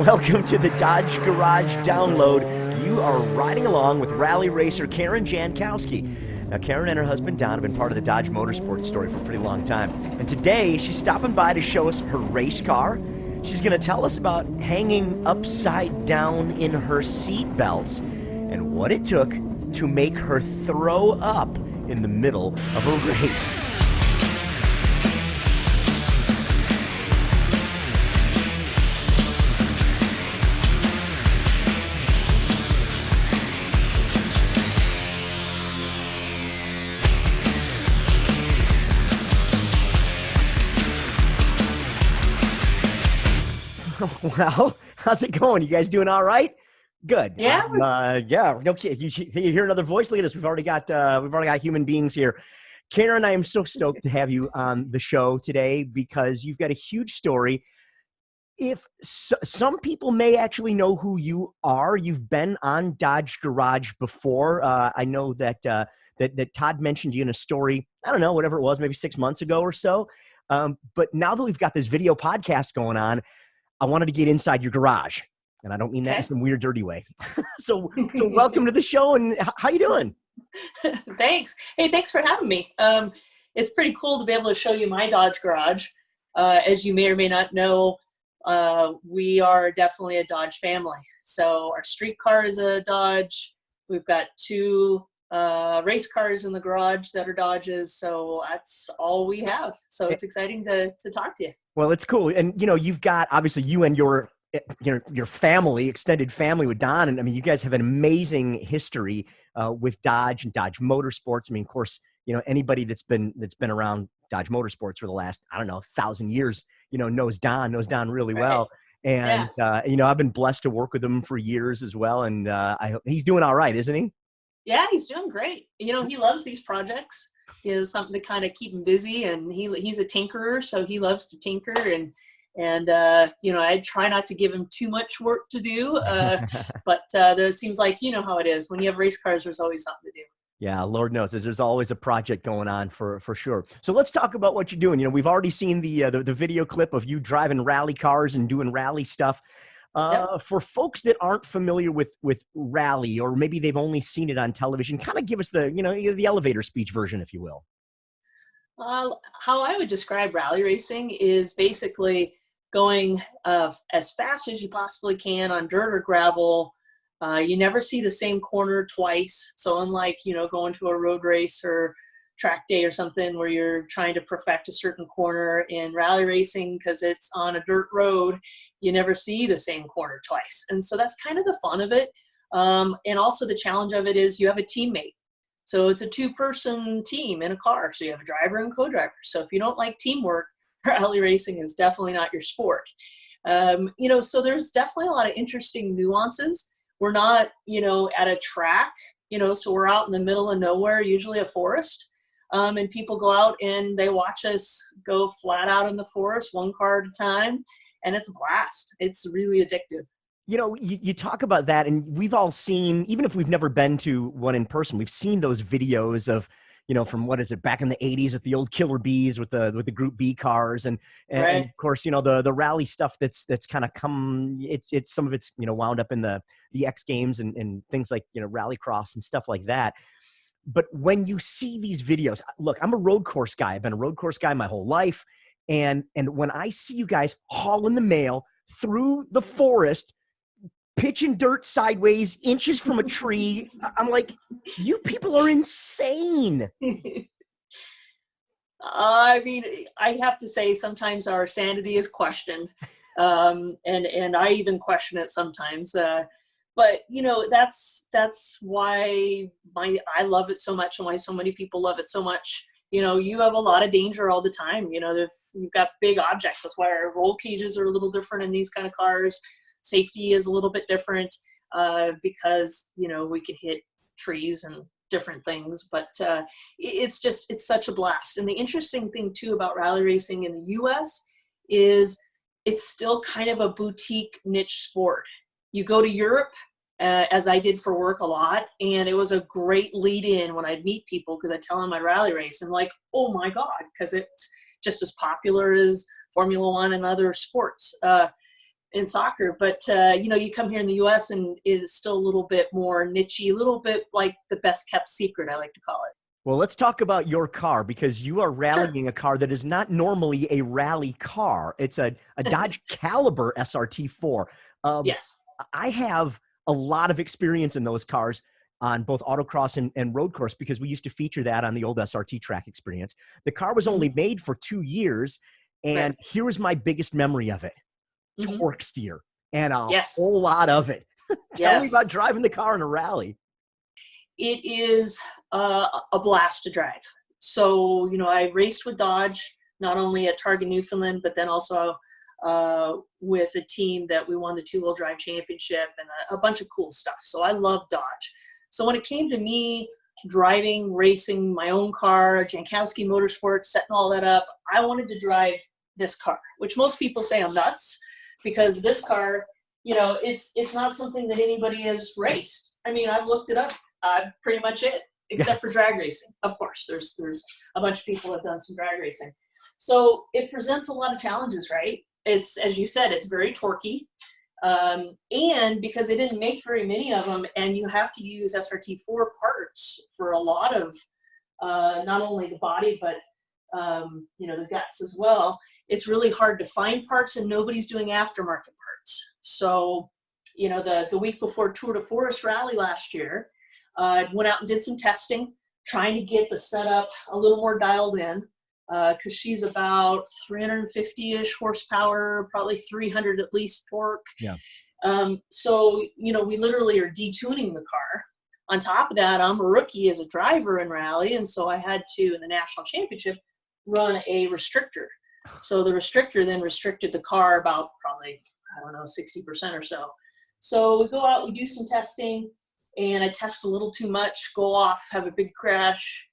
Welcome to the Dodge Garage Download. You are riding along with rally racer Karen Jankowski. Now, Karen and her husband Don have been part of the Dodge Motorsports story for a pretty long time. And today, she's stopping by to show us her race car. She's going to tell us about hanging upside down in her seat belts and what it took to make her throw up in the middle of a race. Well, how's it going? You guys doing all right? Good. Yeah. Yeah. Okay. You hear another voice? Look at this. We've already got human beings here. Karen, I am so stoked to have you on the show today because you've got a huge story. If some people may actually know who you are, you've been on Dodge Garage before. I know that Todd mentioned you in a story. I don't know, whatever it was, maybe 6 months ago or so. But now that we've got this video podcast going on, I wanted to get inside your garage, and I don't mean that in some weird, dirty way. So welcome to the show, and how you doing? Thanks. Hey, thanks for having me. It's pretty cool to be able to show you my Dodge Garage. As you may or may not know, we are definitely a Dodge family. So our street car is a Dodge. We've got two race cars in the garage that are Dodges. So that's all we have. So it's exciting to talk to you. Well, it's cool. And, you've got, obviously, you and your family, extended family with Don. And, I mean, you guys have an amazing history with Dodge and Dodge Motorsports. I mean, of course, anybody that's been around Dodge Motorsports for the last, 1,000 years, knows Don really well. And, I've been blessed to work with him for years as well. And I hope he's doing all right, isn't he? Yeah, he's doing great. He loves these projects. He has something to kind of keep him busy, and he's a tinkerer, so he loves to tinker. And I try not to give him too much work to do, but it seems like how it is. When you have race cars, there's always something to do. Yeah, Lord knows there's always a project going on for sure. So let's talk about what you're doing. We've already seen the video clip of you driving rally cars and doing rally stuff. For folks that aren't familiar with rally, or maybe they've only seen it on television, kind of give us the elevator speech version, if you will. How I would describe rally racing is basically going as fast as you possibly can on dirt or gravel. You never see the same corner twice. So unlike, going to a road race or track day or something where you're trying to perfect a certain corner, in rally racing, because it's on a dirt road, you never see the same corner twice. And so that's kind of the fun of it. And also the challenge of it is you have a teammate. So it's a two-person team in a car. So you have a driver and co-driver. So if you don't like teamwork, rally racing is definitely not your sport. So there's definitely a lot of interesting nuances. We're not, at a track, so we're out in the middle of nowhere, usually a forest. And people go out and they watch us go flat out in the forest, one car at a time, and it's a blast. It's really addictive. You talk about that, and we've all seen, even if we've never been to one in person, we've seen those videos of, from what is it, back in the 80s with the old Killer Bees with the Group B cars, and of course, the rally stuff that's kind of come. It's some of it's wound up in the X Games and things like Rallycross and stuff like that. But when you see these videos, look, I'm a road course guy. I've been a road course guy my whole life. And when I see you guys hauling the mail through the forest, pitching dirt sideways, inches from a tree, I'm like, you people are insane. I mean, I have to say sometimes our sanity is questioned. And I even question it sometimes. But that's why I love it so much, and why so many people love it so much. You have a lot of danger all the time. You've got big objects. That's why our roll cages are a little different in these kind of cars. Safety is a little bit different because we can hit trees and different things. But it's such a blast. And the interesting thing too about rally racing in the U.S. is it's still kind of a boutique niche sport. You go to Europe, as I did for work a lot, and it was a great lead in when I'd meet people, because I tell them I rally race and like, oh my God, because it's just as popular as Formula One and other sports. in soccer, but you know, you come here in the US and it is still a little bit more niche-y, a little bit like the best kept secret, I like to call it. Well, let's talk about your car, because you are Sure. rallying a car that is not normally a rally car. It's a Dodge Caliber SRT4. Um, Yes. I have a lot of experience in those cars on both autocross and road course, because we used to feature that on the old SRT Track Experience. The car was Hmm. only made for 2 years, Right. and here was my biggest memory of it: Hmm. torque steer, and a Yes. whole lot of it. Tell me about Yes. driving the car in a rally. It is a blast to drive. So, you know, I raced with Dodge, not only at Target, Newfoundland, but then also with a team that we won the two-wheel drive championship and a bunch of cool stuff. So I love Dodge. So when it came to me driving, racing my own car, Jankowski Motorsports, setting all that up, I wanted to drive this car, which most people say I'm nuts, because this car, you know, it's not something that anybody has raced. I mean, I've looked it up. Pretty much it, except for drag racing. Of course, there's a bunch of people that have done some drag racing. So it presents a lot of challenges, right? It's, as you said, it's very torquey. And because they didn't make very many of them, and you have to use SRT4 parts for a lot of, not only the body, but you know, the guts as well, it's really hard to find parts, and nobody's doing aftermarket parts. So, you know, the week before Tour de Forest Rally last year, I went out and did some testing, trying to get the setup a little more dialed in, because she's about 350-ish horsepower, probably 300 at least torque. Yeah. So, you know, we literally are detuning the car. On top of that, I'm a rookie as a driver in rally, and so I had to, in the national championship, run a restrictor. So the restrictor then restricted the car about probably, I don't know, 60% or so. So we go out, we do some testing, and I test a little too much, go off, have a big crash.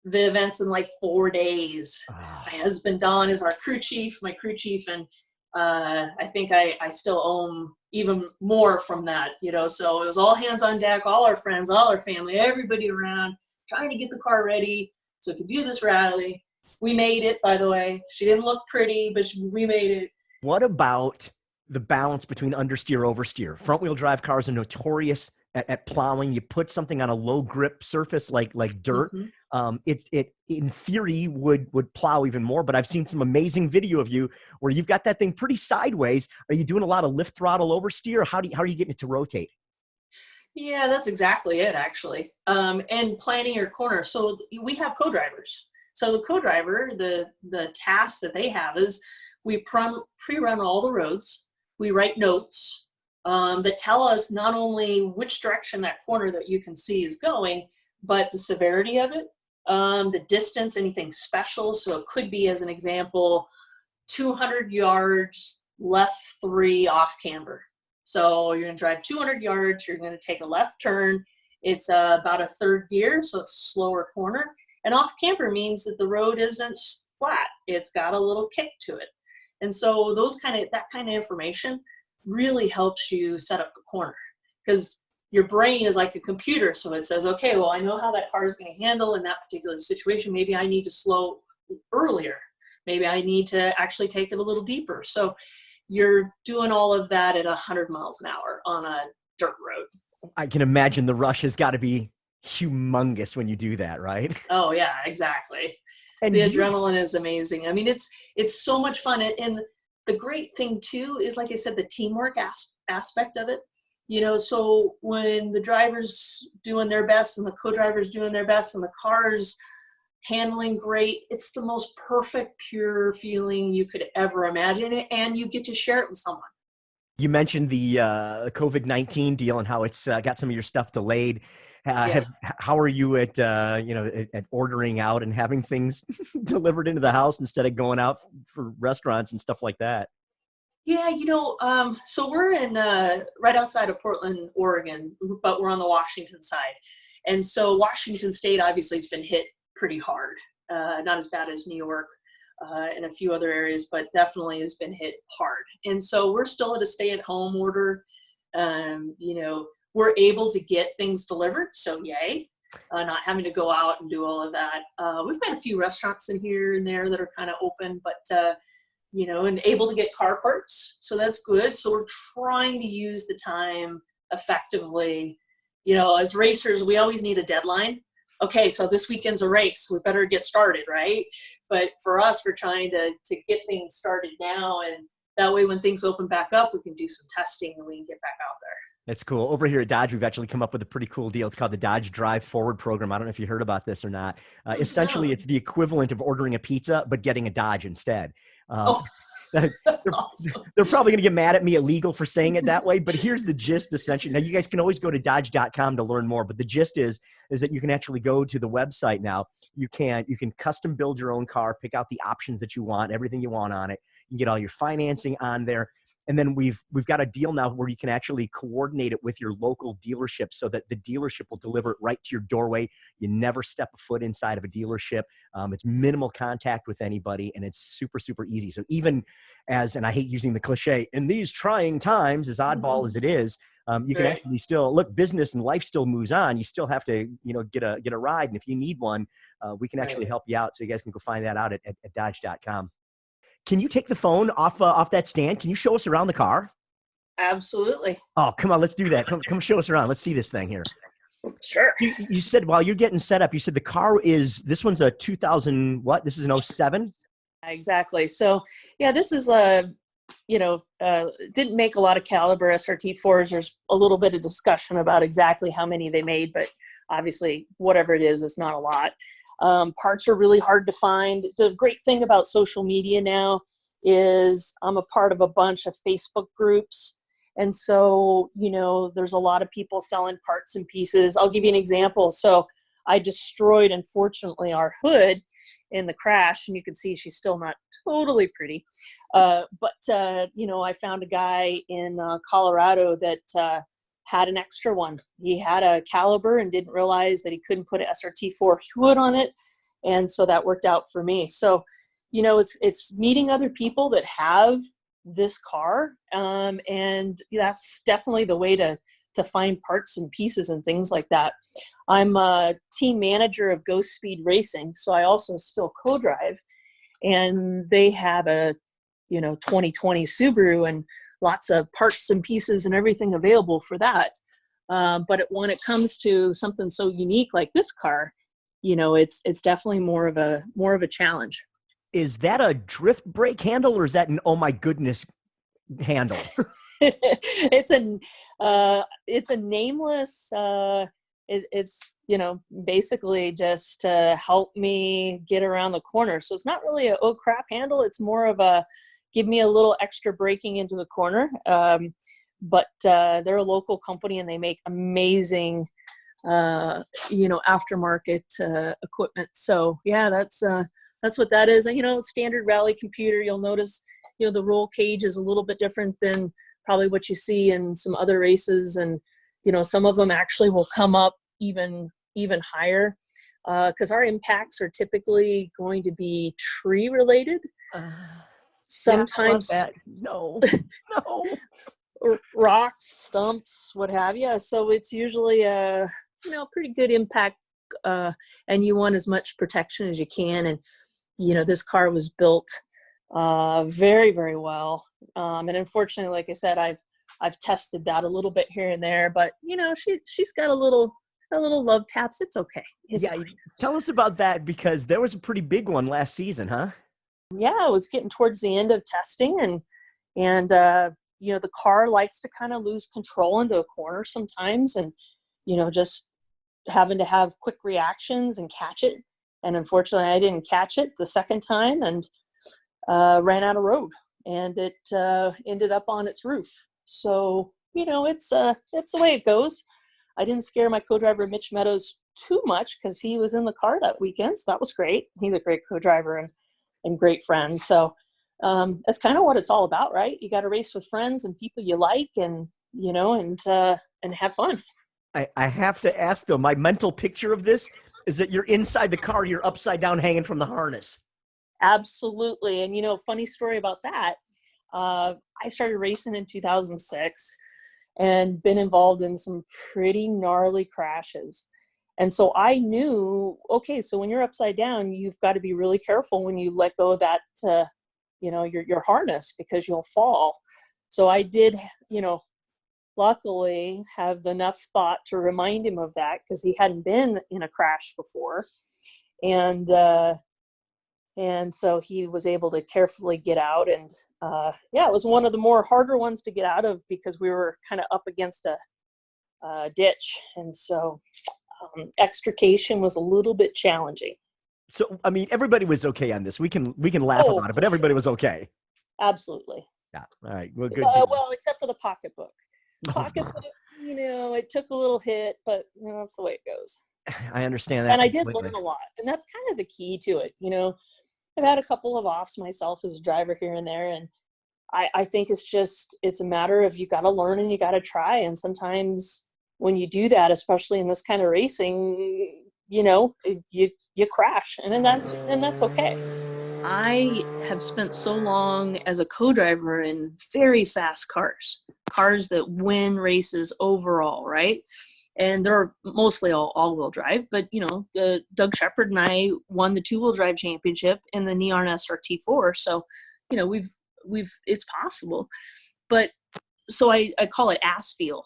The event's in like 4 days. Ah. My husband, Don, is our crew chief, my crew chief, and I think I still owe him even more from that, you know. So it was all hands on deck, all our friends, all our family, everybody around, trying to get the car ready so we could do this rally. We made it, by the way. She didn't look pretty, but we made it. What about the balance between understeer, oversteer? Front wheel drive cars are notorious at plowing. You put something on a low grip surface like dirt, Mhm. it in theory would plow even more. But I've seen some amazing video of you where you've got that thing pretty sideways. Are you doing a lot of lift throttle oversteer? How are you getting it to rotate? Yeah, that's exactly it, actually. And planning your corner. So we have co-drivers. So the co-driver, the task that they have is we pre-run all the roads. We write notes that tell us not only which direction that corner that you can see is going, but the severity of it, the distance, anything special. So it could be, as an example, 200 yards, left 3 off camber. So you're going to drive 200 yards, you're going to take a left turn. It's about a third gear, so it's a slower corner. And off camber means that the road isn't flat. It's got a little kick to it. And so that kind of information really helps you set up the corner, because your brain is like a computer. So it says, okay, well, I know how that car is going to handle in that particular situation. Maybe I need to slow earlier. Maybe I need to actually take it a little deeper. So you're doing all of that at 100 miles an hour on a dirt road. I can imagine the rush has got to be humongous when you do that, right? Oh yeah, exactly. And The you, adrenaline is amazing. I mean, it's so much fun. And the great thing too is, like I said, the teamwork aspect of it. You know, so when the driver's doing their best and the co-driver's doing their best and the car's handling great, it's the most perfect, pure feeling you could ever imagine, and you get to share it with someone. you mentioned the COVID-19 deal and how it's got some of your stuff delayed. Yeah. How are you at at ordering out and having things delivered into the house instead of going out for restaurants and stuff like that? Yeah, you know, so we're in right outside of Portland, Oregon, but we're on the Washington side. And so Washington State obviously has been hit pretty hard. Not as bad as New York and a few other areas, but definitely has been hit hard. And so we're still at a stay-at-home order. You know, we're able to get things delivered, so yay. Not having to go out and do all of that. We've got a few restaurants in here and there that are kind of open, but and able to get car parts. So that's good. So we're trying to use the time effectively. As racers, we always need a deadline. Okay, so this weekend's a race. We better get started, right? But for us, we're trying to get things started now. And that way, when things open back up, we can do some testing and we can get back out there. That's cool. Over here at Dodge, we've actually come up with a pretty cool deal. It's called the Dodge Drive Forward program. I don't know if you heard about this or not. Essentially, it's the equivalent of ordering a pizza, but getting a Dodge instead. They're Awesome. probably going to get mad at me illegal for saying it that way, but here's the gist essentially. Now, you guys can always go to dodge.com to learn more, but the gist is that you can actually go to the website now. You can custom build your own car, pick out the options that you want, everything you want on it. You can get all your financing on there. And then we've got a deal now where you can actually coordinate it with your local dealership so that the dealership will deliver it right to your doorway. You never step a foot inside of a dealership. It's minimal contact with anybody, and it's super, super easy. So even and I hate using the cliche, in these trying times, as oddball as it is, you can actually still look, business and life still moves on. You still have to, get a ride. And if you need one, we can actually help you out. So you guys can go find that out at dodge.com. Can you take the phone off that stand? Can you show us around the car? Absolutely. Oh, come on, let's do that. Come show us around. Let's see this thing here. Sure. You said while you're getting set up, you said the car this one's a 2000, what? This is an 07? Exactly. So yeah, this is didn't make a lot of Caliber SRT4s. There's a little bit of discussion about exactly how many they made, but obviously whatever it is, it's not a lot. Parts are really hard to find. The great thing about social media now is I'm a part of a bunch of Facebook groups. And so, there's a lot of people selling parts and pieces. I'll give you an example. So I destroyed, unfortunately, our hood in the crash, and you can see she's still not totally pretty. I found a guy in Colorado that had an extra one. He had a Caliber and didn't realize that he couldn't put an SRT4 hood on it. And so that worked out for me. So, it's meeting other people that have this car. And that's definitely the way to find parts and pieces and things like that. I'm a team manager of Ghost Speed Racing. So I also still co-drive, and they have a, 2020 Subaru and lots of parts and pieces and everything available for that. But when it comes to something so unique like this car, it's definitely more of a challenge. Is that a drift brake handle, or is that an oh my goodness handle? It's a nameless. It's basically just to help me get around the corner. So it's not really a oh crap handle. It's more of a give me a little extra braking into the corner. But they're a local company, and they make amazing, aftermarket equipment. So yeah, that's what that is. Standard rally computer. You'll notice, the roll cage is a little bit different than probably what you see in some other races, and some of them actually will come up even higher because our impacts are typically going to be tree related. Sometimes no rocks, stumps, what have you. So it's usually a pretty good impact, and you want as much protection as you can. And this car was built very, very well. And unfortunately, like I said, I've tested that a little bit here and there, but she's got a little love taps. It's okay. Tell us about that, because there was a pretty big one last season, huh? Yeah, I was getting towards the end of testing, and the car likes to kind of lose control into a corner sometimes, and just having to have quick reactions and catch it. And unfortunately, I didn't catch it the second time, and ran out of road, and it ended up on its roof. So it's the way it goes. I didn't scare my co-driver Mitch Meadows too much because he was in the car that weekend, so that was great. He's a great co-driver and great friend. So that's kind of what it's all about, right? You got to race with friends and people you like, and and have fun. I have to ask though, my mental picture of this is that you're inside the car, you're upside down hanging from the harness. Absolutely. And funny story about that. I started racing in 2006 and been involved in some pretty gnarly crashes. And so I knew, okay, so when you're upside down, you've got to be really careful when you let go of that your harness because you'll fall. So I did, luckily have enough thought to remind him of that because he hadn't been in a crash before. And so he was able to carefully get out. And it was one of the more harder ones to get out of because we were kind of up against a ditch. And so extrication was a little bit challenging. So, I mean, everybody was okay on this. We can laugh about it, but everybody was okay. Absolutely. Yeah. All right. Well, good. Well, except for the pocketbook. Pocketbook, it took a little hit, but that's the way it goes. I understand that. And I did learn a lot. And that's kind of the key to it. I've had a couple of offs myself as a driver here and there. And I think it's a matter of you got to learn and you got to try. And sometimes when you do that, especially in this kind of racing, you crash, and that's okay. I have spent so long as a co-driver in very fast cars that win races overall, right? And they're mostly all-wheel drive, but Doug Shepard and I won the two-wheel drive championship in the Neon SRT4, so it's possible. But so I call it ass feel.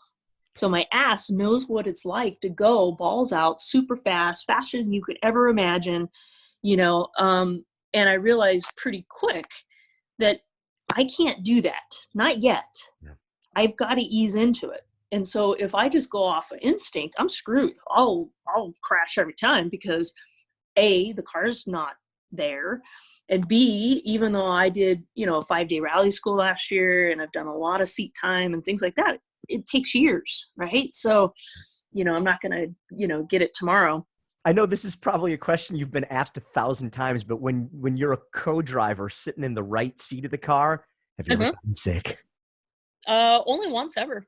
So my ass knows what it's like to go balls out super fast, faster than you could ever imagine, and I realized pretty quick that I can't do that. Not yet. Yeah. I've got to ease into it. And so if I just go off of instinct, I'm screwed. I'll crash every time because A, the car's not there. And B, even though I did, a 5-day rally school last year and I've done a lot of seat time and things like that, it takes years, right? So, I'm not going to, get it tomorrow. I know this is probably a question you've been asked 1,000 times, but when you're a co-driver sitting in the right seat of the car, have you ever gotten sick? Only once ever,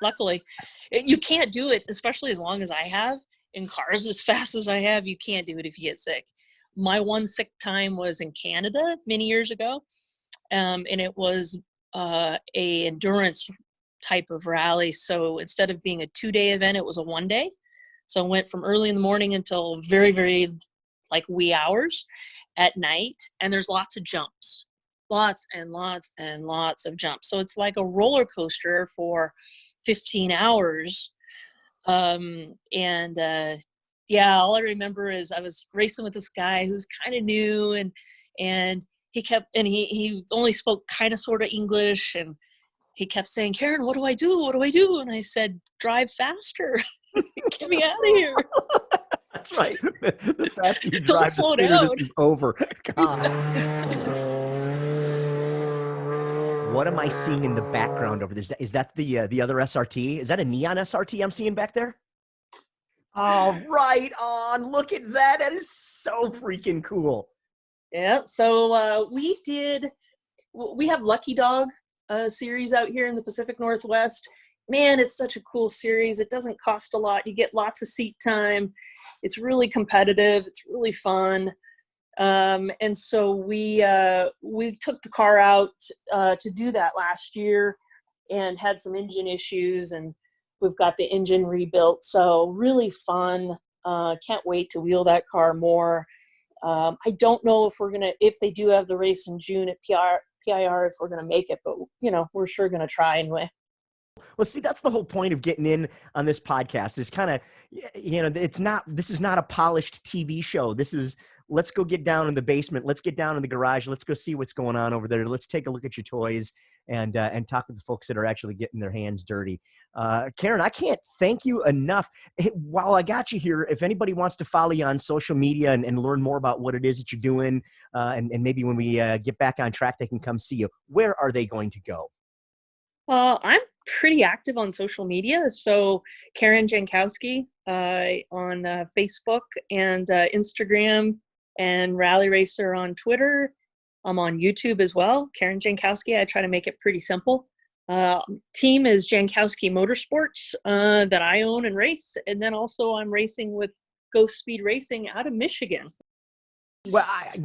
luckily. You can't do it, especially as long as I have, in cars as fast as I have, you can't do it if you get sick. My one sick time was in Canada many years ago, and it was a endurance type of rally. So instead of being a 2-day event, it was a 1-day. So I went from early in the morning until very, very wee hours at night. And there's lots of jumps, lots and lots and lots of jumps. So it's like a roller coaster for 15 hours. All I remember is I was racing with this guy who's kind of new and he only spoke kind of sort of English, and he kept saying, "Karen, what do I do? What do I do?" And I said, "Drive faster." Get me out of here. That's right. The faster you drive, don't slow the sooner down. This is over. God. What am I seeing in the background over there? Is that the other SRT? Is that a Neon SRT I'm seeing back there? Oh, right on. Look at that. That is so freaking cool. Yeah. So we have Lucky Dog series out here in the Pacific Northwest. Man, it's such a cool series. It doesn't cost a lot. You get lots of seat time. It's really competitive. It's really fun. And so we took the car out to do that last year and had some engine issues, and we've got the engine rebuilt. So really fun. Can't wait to wheel that car more. I don't know if they do have the race in June at PIR, if we're going to make it, but we're sure going to try anyway. Well, see, that's the whole point of getting in on this podcast is kind of, this is not a polished TV show. This is, let's go get down in the basement. Let's get down in the garage. Let's go see what's going on over there. Let's take a look at your toys and talk with the folks that are actually getting their hands dirty. Karen, I can't thank you enough. Hey, while I got you here, if anybody wants to follow you on social media and learn more about what it is that you're doing, and maybe when we get back on track, they can come see you, where are they going to go? I'm pretty active on social media. So Karen Jankowski on Facebook and Instagram, and Rally Racer on Twitter. I'm on YouTube as well. Karen Jankowski. I try to make it pretty simple. Team is Jankowski Motorsports that I own and race. And then also I'm racing with Ghost Speed Racing out of Michigan. Well,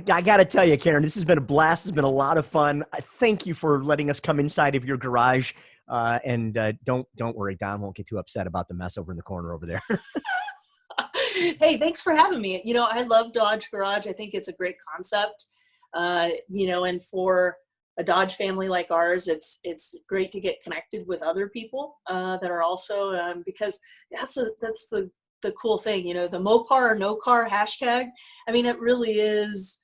I got to tell you, Karen, this has been a blast. It's been a lot of fun. Thank you for letting us come inside of your garage. And don't worry, Don won't get too upset about the mess over in the corner over there. Hey, thanks for having me. I love Dodge Garage. I think it's a great concept. And for a Dodge family like ours, it's great to get connected with other people that are also because that's the cool thing, the Mopar or no car hashtag. I mean, it really is,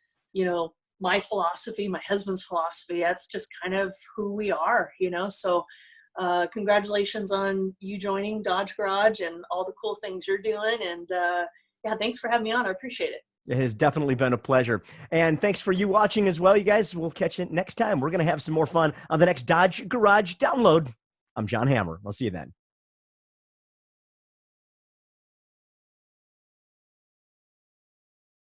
my philosophy, my husband's philosophy. That's just kind of who we are, So congratulations on you joining Dodge Garage and all the cool things you're doing. And yeah, thanks for having me on. I appreciate it. It has definitely been a pleasure. And thanks for you watching as well, you guys. We'll catch you next time. We're going to have some more fun on the next Dodge Garage download. I'm John Hammer. I'll see you then.